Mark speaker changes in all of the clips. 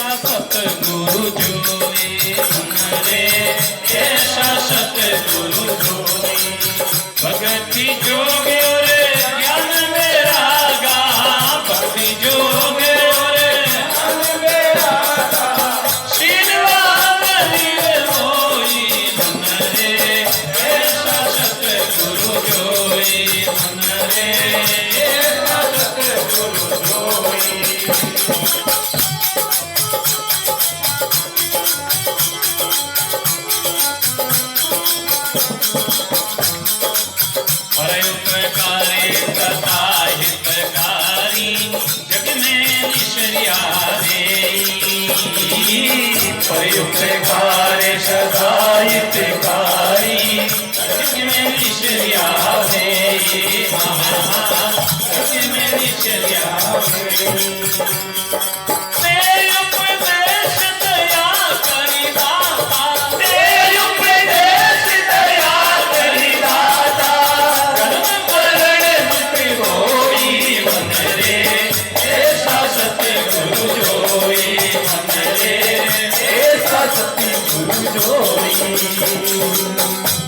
Speaker 1: सतगुरु जोई मन रे ऐसा सतगुरु जोई भक्ति जोग और ज्ञान मेरा गा भक्ति जोग और ज्ञान मेरा गा श्रीवान नीर होई मन रे ऐसा सतगुरु जोई मन रे ऐसा सतगुरु जोई परोपकारी सदा हितकारी जग में निश्चर्या परोपकारी सदा हितकारी जग में निश्चर्या जग में निश्चर्या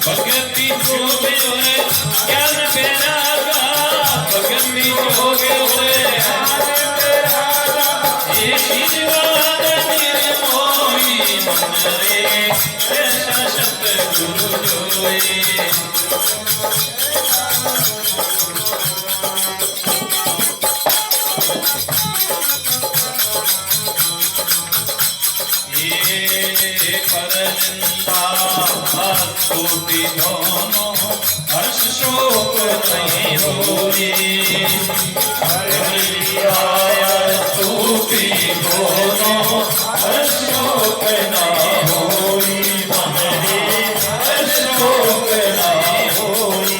Speaker 1: भक्ति जोग ज्ञान बेरागा भक्ति जोग ये शिवान निर्मोही मन रे ऐसा सतगुरु जोई स्तुति दोनों हर्ष शोक नहीं होई स्तुति दोनों हर्ष शोक नहीं होई हर्ष शोक नहीं होई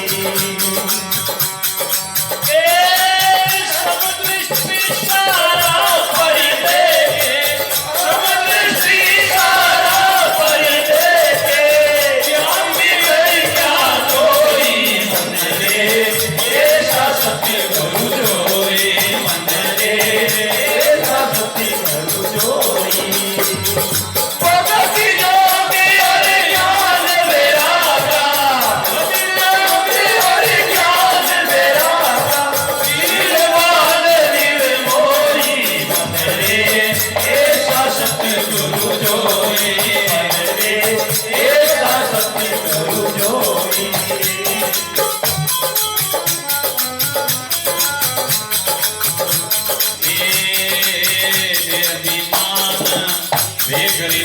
Speaker 1: सब दृष्टि सारा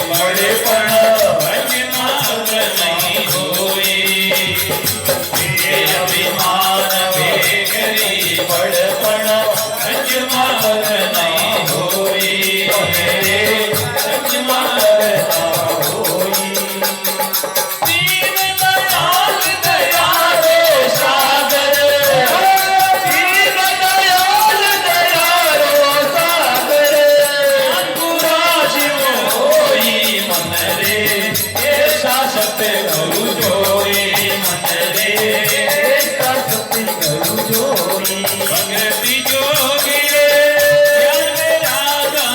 Speaker 1: बड़े पण मात्र नहीं होई अभिमान बेगरी बड़पण मात्र नहीं होई मात्र ना होई दीन दयाल दयालो सागर दीन दयाल दयालो सागर अंकुरा शिव मन रे ऐसा सतगुरु जोई मन रे ऐसा सतगुरु जोई भक्ति जोगी रे ज्ञान मेरा गा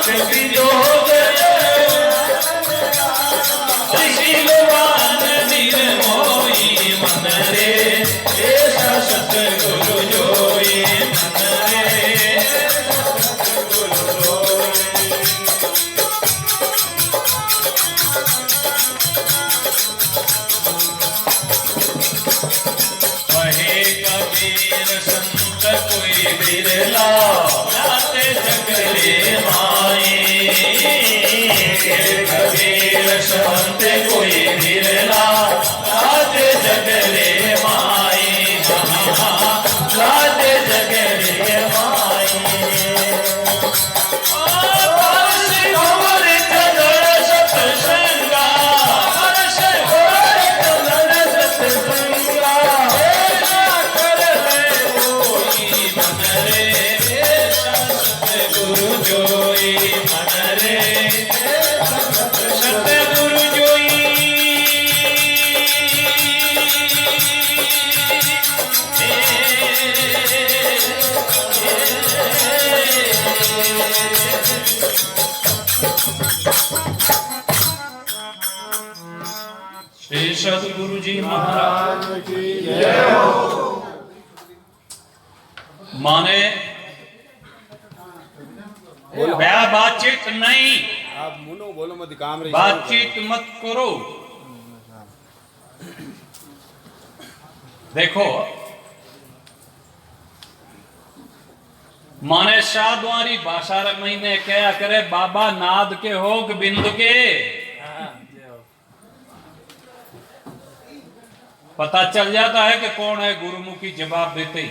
Speaker 1: भक्ति जोग शीलवान निर्मोही मन रे ऐसा सतगुरु जोई मन रे सतगुरु जोई कबीर संत कोई बिरला जाते जगरे माई कबीर संत कोई बिरला जाते जगरे माई जाते जगरे माई सतगुरु जोई श्री सद्गुरु जी महाराज की जय हो। माने बातचीत नहीं,
Speaker 2: आप मुनो बोलो मत, काम रही
Speaker 1: बातचीत मत करो। देखो माने साधुआरी भाषा रे महीने क्या करे, बाबा नाद के हो कि बिंदु के, पता चल जाता है कि कौन है गुरुमुखी जवाब देते ही।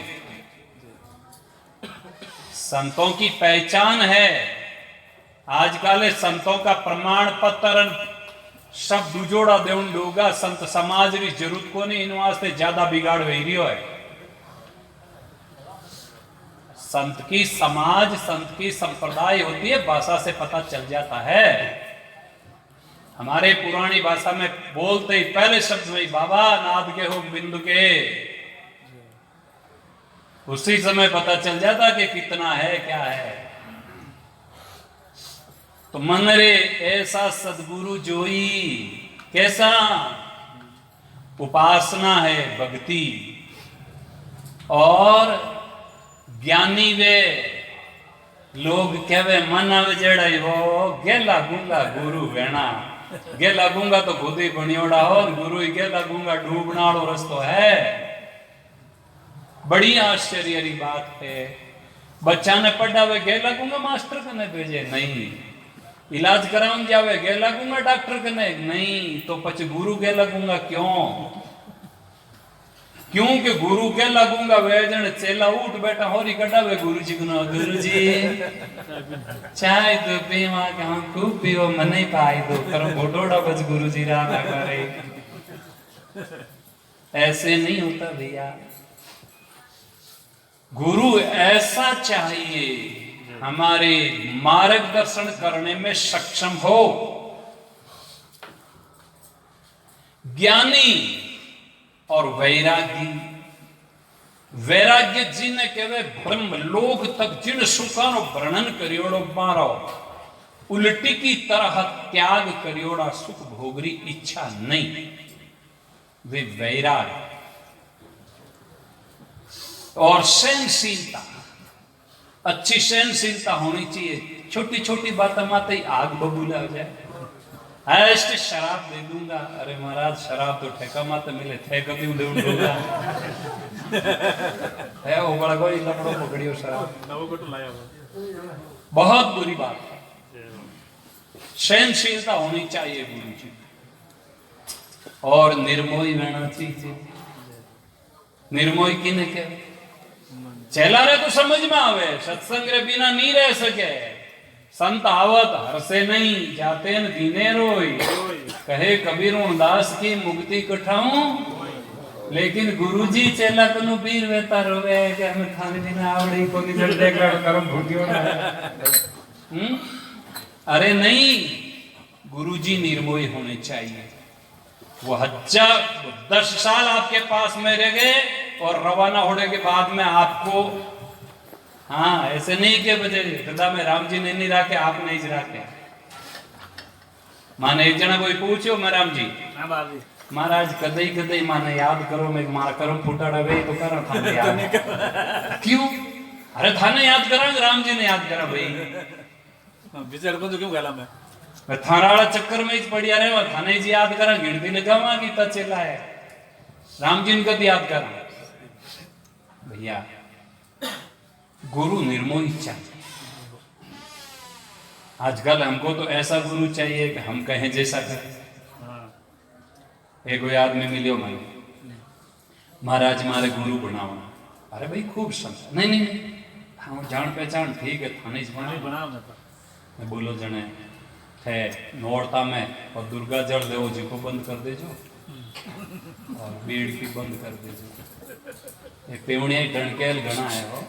Speaker 1: संतों की पहचान है। आजकल संतों का प्रमाण पत्र सब दुजोड़ा देउन लोगा, संत समाज की जरूरत को नहीं, इन वास्ते ज्यादा बिगाड़ वही रही है। संत की समाज, संत की संप्रदाय होती है, भाषा से पता चल जाता है। हमारे पुरानी भाषा में बोलते ही पहले शब्द में बाबा नाद के हो बिंदु के, उसी समय पता चल जाता कि कितना है क्या है। तो मन रे ऐसा सदगुरु जोई, कैसा उपासना है भक्ति, और ज्ञानी वे लोग कहवे मन अवजड़ा हो गेला गूंगा गुरु वेणा। गेला गूंगा तो खुद ही बनियोड़ा हो, गुरु ही गेला गूंगा डूबनाड़ो रस्तो है। बड़ी आश्चर्य की बात है। बच्चा ने पढ़ावे गेला गूंगा मास्टर कने भेजे नहीं, इलाज कराउन जावे गेला गूंगा डॉक्टर कने नहीं, तो पछ गुरु गेला गूंगा क्यों? क्योंकि गुरु के लगूंगा वे जन चेला उठ बैठा होरी कटावे गुरु जी गुना, गुरु जी चाय दो पीवा के हम खूब पीओ मन नहीं पाई दो करो घोटोड़ा बस गुरु जी राधा करे। ऐसे नहीं होता भैया। गुरु ऐसा चाहिए हमारे मार्गदर्शन करने में सक्षम हो, ज्ञानी और वैरागी। वैराग्य जी ने कहवे ब्रह्म लोक तक जिन सुखानो वर्णन करियोड़ो मारो, उल्टी की तरह त्याग करियोड़ा सुख भोगरी इच्छा नहीं, वे वैराग और सहनशीलता। अच्छी सहनशीलता होनी चाहिए। छोटी छोटी बातें माते ही आग बबूला हो जाए, ऐसे शराब दे दूंगा, अरे महाराज शराब तो ठेका माते मिले थे कभी दे दूंगा है वो बड़ा कोई लपड़ो पकड़ियो शराब नवो को लाया वो बहुत बुरी बात है। सहनशीलता होनी चाहिए गुरु जी, और निर्मोही रहना चाहिए। निर्मोही किने के चेला रे तो समझ में आवे, सत्संग रे बिना नहीं रह सके। संत आवत हरसे नहीं, जाते न दीने रोई, कहे कबीर दास की मुक्ति कठाऊं, लेकिन गुरुजी चेला कनु बीर वेता रोवे कि हमें खाने बिना आवड़ी को नहीं जड़ देख रहा करम भूतियो ना। अरे नहीं, गुरुजी निर्मोही होने चाहिए। वो 10 साल आपके पास में रह गए और रवाना होने के बाद में आपको, हाँ ऐसे नहीं के बजे गदा में राम जी ने नहीं रखे, आप नहीं रखे। माने एक जना कोई पूछो मैं राम जी महाराज कदई कदई माने याद करो, मैं मारा करम फुटाड़ा वे तो करो थाने याद क्यों? अरे थाने याद करा, राम जी ने याद करा भाई
Speaker 2: विचार को तो क्यों गला मैं
Speaker 1: थारा वाला चक्कर में ही पड़िया रहे, थाने जी याद करा गिनती लगावा की ता चेला है, राम जी ने कद याद करा। भैया गुरु निर्मोही चाहिए। आजकल हमको तो ऐसा गुरु चाहिए कि हम कहें जैसा करें। एक कोई आदमी मिलियो मैं, महाराज मारे गुरु बनाओ। अरे भाई खूब समझ, नहीं नहीं हाँ जान पहचान ठीक है, थाने बनाओ। मैं बोलो जने थे नोड़ता में और दुर्गा जल देवो जी को बंद कर देजो और बीड़ की बंद कर देजो। ये पेवणिया टणकेल घना है वो,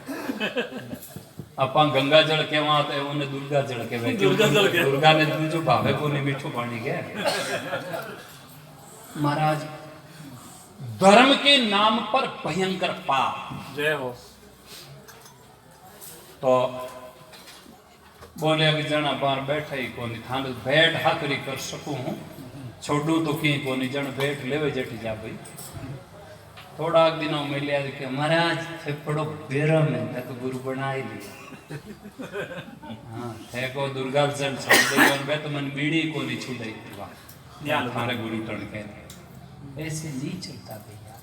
Speaker 1: अपा गंगा जल के वहां थे उन्हें दुर्गा जल के वे दुर्गा ने तुझो भावे को नहीं मीठो पानी के। महाराज धर्म के नाम पर भयंकर पाप।
Speaker 2: जय हो।
Speaker 1: तो बोले कि जना बाहर बैठा ही कौन थाने बैठ हाकरी कर सकूं हूं, छोड़ू तो की कोनी जन बैठ लेवे जट जा भाई थोड़ा दिनों में लिया कि महाराज फेफड़ो बेरम है मैं तो गुरु बना ही लिया हाँ थे को दुर्गा जन छोड़ दे और मैं तो मन बीड़ी को नहीं छूटे वाह हमारे गुरु तण के ऐसे नहीं चलता भैया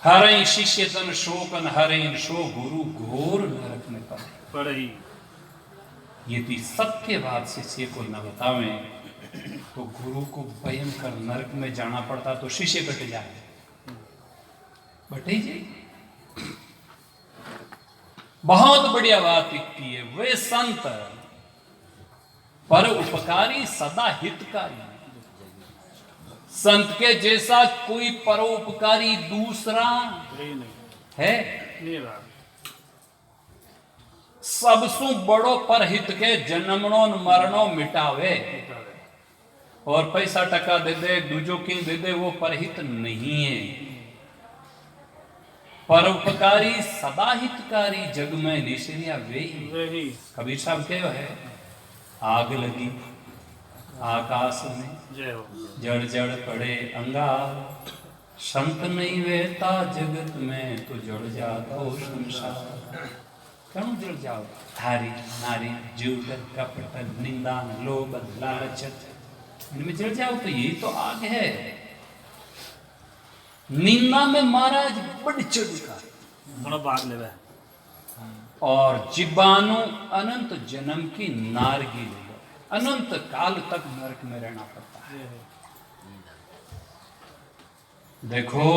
Speaker 1: हरे शिष्य तन शोकन हरे शो गुरु घोर नरक में पड़े यदि सत्य बात शिष्य को न बतावे तो गुरु को भयंकर नरक में जाना पड़ता तो शिष्य कट जाए बटे जी बहुत बढ़िया बात लिखती है वे संत पर उपकारी सदा हितकारी संत के जैसा कोई परोपकारी दूसरा है सबसु बड़ो परहित के जन्मनो मरणो मिटावे और पैसा टका दे दे दूजो किंग दे दे वो परहित नहीं है परोपकारी सदा हितकारी जग में निश्रिया वे कबीर साहब कहो है आग लगी आकाश में जड़ जड़ पड़े अंगार संत नहीं वेता जगत में तो जड़ जाता संसार क्यों जड़ जाओ थारी नारी झूठ कपट निंदा लोभ लालच इनमें जड़ जाओ तो यही तो आग है निंदा में महाराज बड़ी चढ़
Speaker 2: भाग ले
Speaker 1: और जीवाणु अनंत जन्म की नारगी ले लो अनंत काल तक नरक में रहना पड़ता है देखो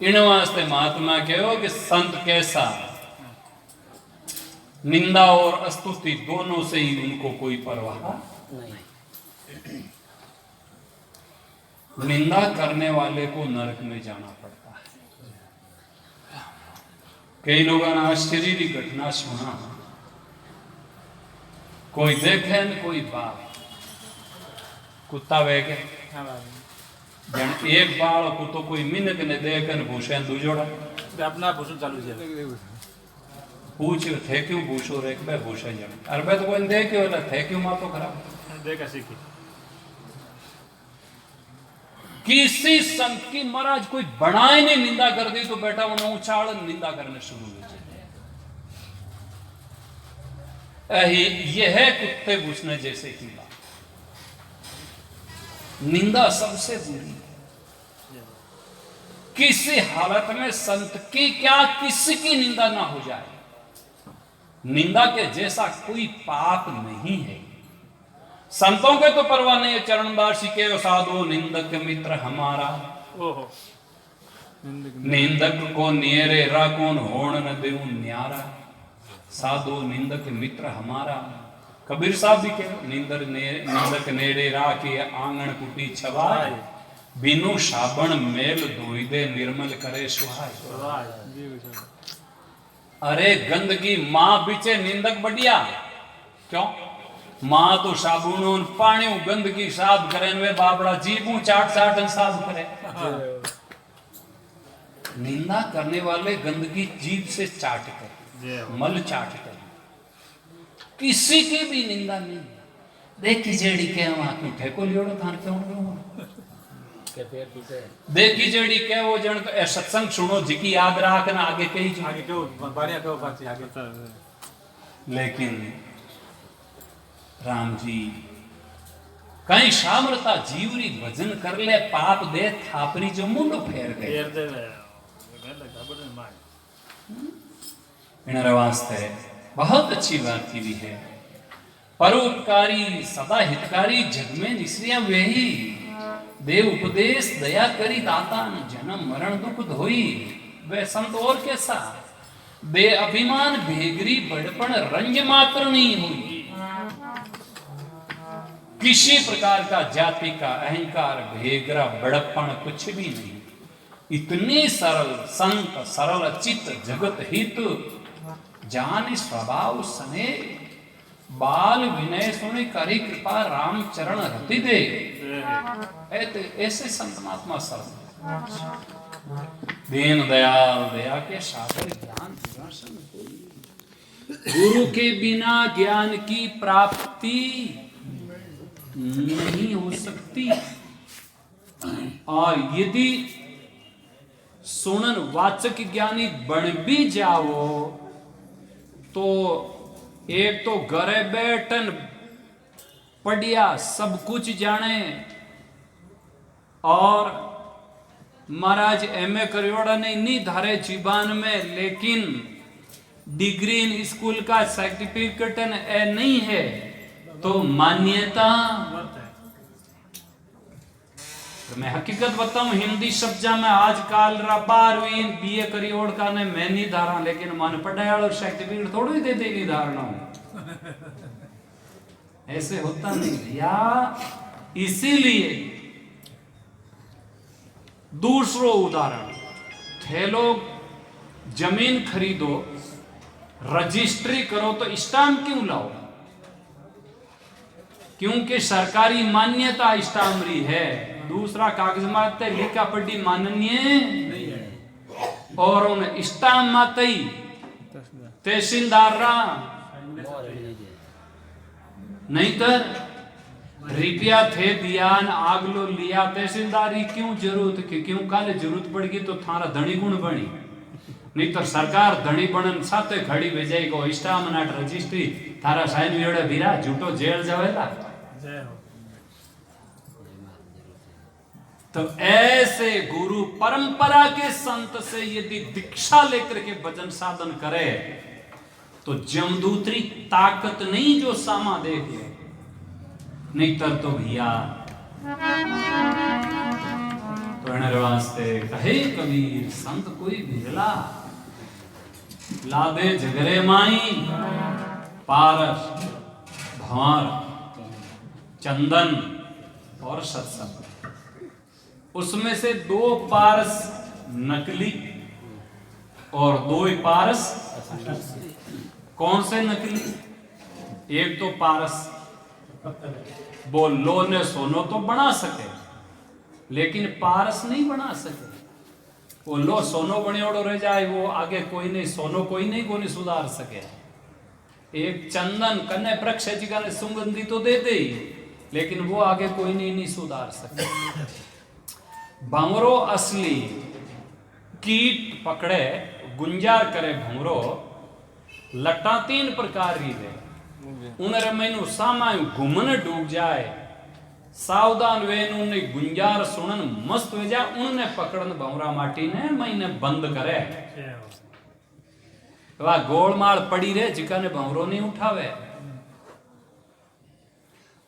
Speaker 1: इन वास्ते महात्मा कहो कि संत कैसा निंदा और स्तुति दोनों से ही उनको कोई परवाह नहीं निंदा करने वाले को नरक में जाना पड़ता है कई लोगों ने आश्चर्य की घटना सुना कोई देखे न कोई बाप कुत्ता वेगे जन एक बाल कुत्तो कोई मिनक ने देख न भूषण दूजोड़ा
Speaker 2: अपना भूषण चालू है
Speaker 1: पूछ थे क्यों भूषो रे बे भूषण जन अरे बे तो कोई देख क्यों ना थे क्यों मा तो खराब
Speaker 2: देख ऐसे की
Speaker 1: किसी संत की महाराज कोई बनाए ने निंदा कर दी तो बेटा उन्हें उछाल निंदा करने शुरू हो जाए यह है कुत्ते घुसने जैसे की बात निंदा सबसे बुरी है किसी हालत में संत की क्या किसी की निंदा ना हो जाए निंदा के जैसा कोई पाप नहीं है संतों के तो परवाह नहीं है चरणदासी के साधु निंदक मित्र हमारा निंदक को नियरे राखोन होण न देऊ न्यारा साधु निंदक मित्र हमारा कबीर साहब भी कहो निंदक नेड़े राखे आंगन कुटी छवाए बिनु साबण मेल धोई दे निर्मल करे सुहाय अरे गंदगी मां बीचे निंदक बढ़िया क्यों मां तो साबुन पानी गंदगी साफ करे वे बाबड़ा जीबू चाट चाट साफ करे निंदा करने वाले गंदगी जीभ से चाट कर मल चाट कर किसी की भी निंदा नहीं देखी जेड़ी के वहां तू ठेको लियोड़ो थान क्यों देखी जेड़ी के वो जन तो सत्संग सुनो जिकी याद रखना आगे कही
Speaker 2: आगे क्यों बारियां क्यों पाछी आगे
Speaker 1: लेकिन राम जी कहीं सामरता जीवरी भजन कर ले पाप दे थापरी जो मुंडो फेर गए इन वास्ते बहुत अच्छी बात की भी है परोपकारी सदा हितकारी जग में निश्रिया वे ही देव उपदेश दया करी दाता जन्म मरण दुख धोई वे संत और कैसा बे अभिमान भेगरी बड़पण रंज मात्र नहीं हुई किसी प्रकार का जाति का अहंकार भेगरा बड़प्पण कुछ भी नहीं इतनी सरल संत सरल चित्त जगत हित जान स्वभाव सने बाल विनय सुनि करी कृपा राम चरण रति दे ऐसे संत महात्मा सरल दीन दयाल दया के सागर ज्ञान गुरु के बिना ज्ञान की प्राप्ति नहीं हो सकती। और यदि सुनन वाचक ज्ञानी बन भी जाओ तो एक तो घरे बैठन पढ़िया सब कुछ जाने और महाराज एमए करियोड़ा नहीं धारे जीवन में, लेकिन डिग्री इन स्कूल का सर्टिफिकेट नहीं है तो मान्यता। तो मैं हकीकत बताऊं, हिंदी शब्द में आजकल 12वीं बीए करियोड़ का ने मैं नहीं धारा, लेकिन मन पढ़ाया सर्टिफिकेट थोड़ी ही दे देगी धारणा। ऐसे होता नहीं भैया। इसीलिए दूसरो उदाहरण, थे लोग जमीन खरीदो, रजिस्ट्री करो तो स्टाम्प क्यों लाओ? क्योंकि सरकारी मान्यता स्टाम्प रही है। दूसरा कागज माते लिखा पढ़ी माननीय नहीं है। और उन स्टाम्प माते तहसीलदार नहीं तर रुपया थे दियान आगलो लिया तहसीलदारी क्यों जरूरत की? क्यों काले जरूरत पड़गी तो थारा धनी गुण बनी, नहीं तो सरकार धनी बनन साथे खड़ी भेजाई को स्टाम्प नाट रजिस्ट्री थारा साइन वेड़े भीरा झूठो जेल जावेला। तो ऐसे गुरु परंपरा के संत से यदि दीक्षा लेकर के भजन साधन करे तो जमदूतरी ताकत नहीं जो सामा देख ले, नहीं तर तो भैया। तो वास्ते कहे कबीर संत कोई बिरला लादे जगरे माई पारस भंवर चंदन और सत्संग। उसमें से 2 पारस नकली और 2 पारस कौन से नकली? एक तो पारस वो लो ने सोनो तो बना सके, लेकिन पारस नहीं बना सके। वो लो सोनो बनियोड़ो रह जाए, वो आगे कोई नहीं, सोनो कोई नहीं सुधार सके। एक चंदन कन्ने प्रक्ष जी का सुगंधी तो दे दे, लेकिन वो आगे कोई नहीं सुधार सके। भंवरो असली कीट पकड़े गुंजार करे भंवरो लटा 3 प्रकार की है। उनरे मैनू सामायु घूमने डूब जाए, सावधान वेनु ने गुंजार सुनन मस्त हो जा, उनने पकड़न भंवरा माटी ने मैंने बंद करे। वह गोलमाल पड़ी रहे जिका ने भंवरो नहीं उठावे।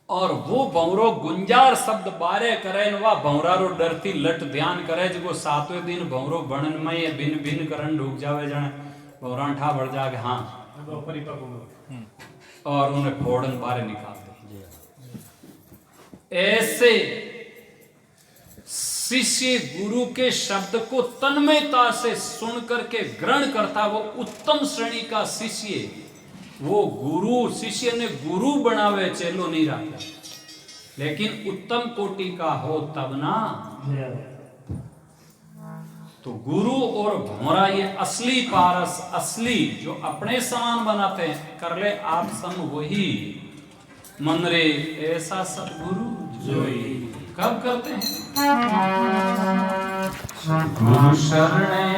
Speaker 1: और वो भंवरो गुंजार शब्द बारे करे, वह भंवरा रो डरती लट ध्यान करे, जो 7वें दिन भंवरो बनन में बिन बिन करन डूब जावे जाने भंवरा ठा बढ़ जाके हाँ और उन्हें फोड़न बारे निकाल दे। ऐसे शिष्य गुरु के शब्द को तन्मयता से सुन करके ग्रहण करता, वो उत्तम श्रेणी का शिष्य। वो गुरु शिष्य ने गुरु बनावे चेलो नहीं रखा, लेकिन उत्तम कोटि का हो तब ना। तो गुरु और भंवरा ये असली पारस, असली जो अपने समान बनाते हैं, कर ले आप सम वही मन रे ऐसा सतगुरु जोई। कब करते हैं? गुरु शरणे